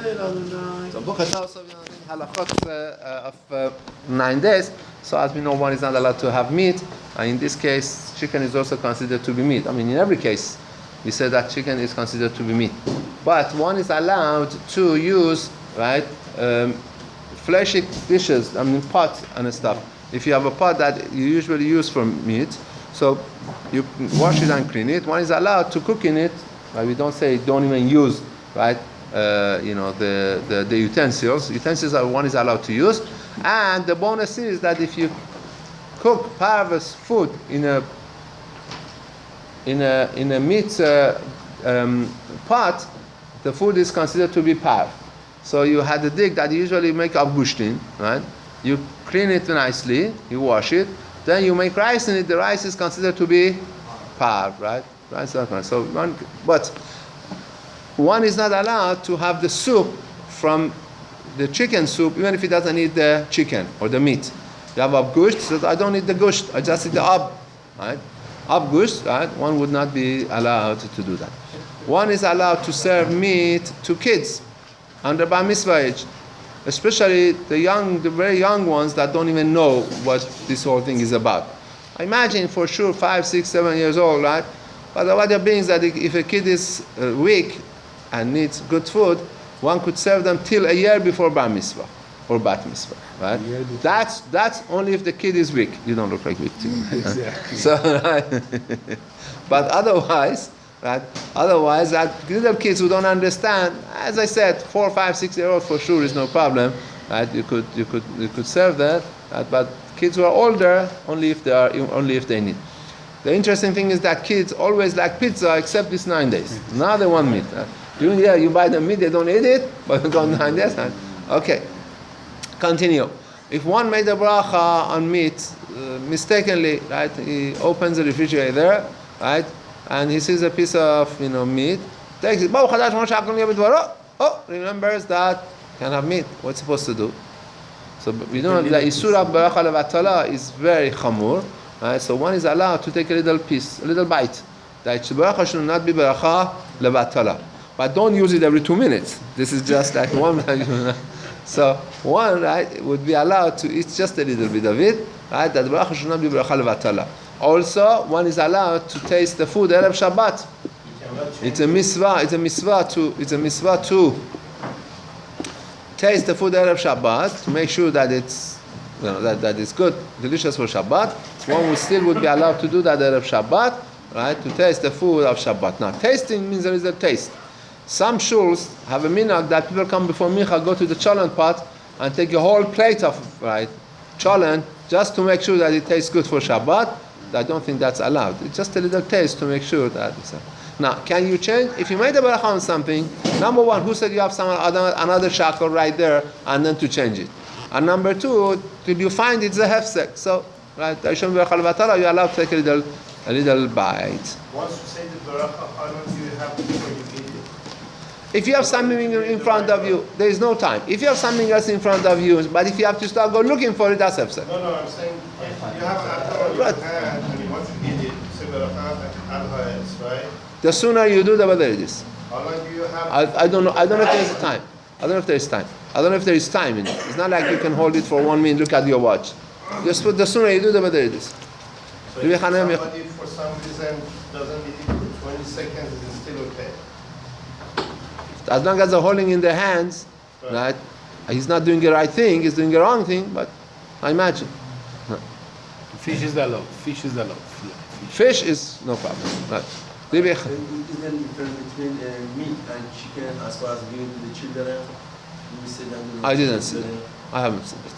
So book also halachot of 9 days. So as we know, one is not allowed to have meat. And in this case, chicken is also considered to be meat. I mean, in every case, we say that chicken is considered to be meat. But one is allowed to use, right, fleshy dishes, I mean pot and stuff. If you have a pot that you usually use for meat, so you wash it and clean it. One is allowed to cook in it. Right? We don't say don't even use, right? The utensils. Utensils are one is allowed to use. And the bonus is that if you cook parvus food in a meat pot, the food is considered to be parv. So you had a dig that you usually make avgushtin, right? You clean it nicely, you wash it, then you make rice in it. The rice is considered to be parv, right? Rice, so but one is not allowed to have the soup from the chicken soup, even if it doesn't eat the chicken or the meat. You have abgusht, so I don't eat the gusht, I just eat the ab, right? Abgusht, right? One would not be allowed to do that. One is allowed to serve meat to kids under bar mitzvah age, especially the very young ones that don't even know what this whole thing is about. I imagine for sure 5, 6, 7 years old, right? But the idea being that if a kid is weak and needs good food, one could serve them till a year before bar mitzvah or bat mitzvah, right? That's only if the kid is weak. You don't look like weak too. Exactly. So, but otherwise, right? Otherwise, that little kids who don't understand, as I said, 4, 5, 6 year old for sure is no problem, right? You could serve that, right? But kids who are older, only if they need. The interesting thing is that kids always like pizza except these 9 days. Now they want meat. During the year you buy them meat, they don't eat it, but you go 9 days. Okay, continue. If one made a bracha on meat mistakenly, right? He opens the refrigerator, right? And he sees a piece of meat, takes it. Oh, remembers that can have meat. What's supposed to do? So we know that Isur of Baracha Levatala is very chamur. Right? So one is allowed to take a little piece, a little bite. That Baracha should not be Baracha Levatala. But don't use it every 2 minutes. This is just like one. So one, right, would be allowed to eat just a little bit of it. Right? That Baracha should not be Baracha Levatala. Also, one is allowed to taste the food Erev Shabbat. It's a mitzvah to taste the food Erev Shabbat to make sure that it's that it's good, delicious for Shabbat. One would be allowed to do that Erev Shabbat, right? To taste the food of Shabbat. Now, tasting means there is a taste. Some shuls have a minhag that people come before mincha, go to the cholent pot and take a whole plate of cholent just to make sure that it tastes good for Shabbat. I don't think that's allowed. It's just a little taste to make sure that it's. Now, can you change? If you made a beracha on something, number one, who said you have another shackle right there and then to change it? And number two, till you find it's a hefsek. So, right, you're allowed to take a little bite. Once you say the beracha, how long do you have before you eat it? If you have something in front of you, there is no time. If you have something else in front of you, but if you have to start go looking for it, that's hefsek. No, I'm saying if you have an apple on your hand and you want to eat it, say beracha al-ha'etz, right? The sooner you do, the better it is. How long do you have? I don't know. I don't know if there's time. I don't know if there is time. I don't know if there is time in it. It's not like you can hold it for 1 minute, look at your watch. Just the sooner you do, the better it is. So if somebody for some reason doesn't eat it for 20 seconds, is it still okay? As long as they're holding in their hands, right? He's not doing the right thing, he's doing the wrong thing, but I imagine. Fish is allowed. Fish is no problem. Right. Is there a difference between meat and chicken as far as giving to the children? I didn't see it. I haven't seen it.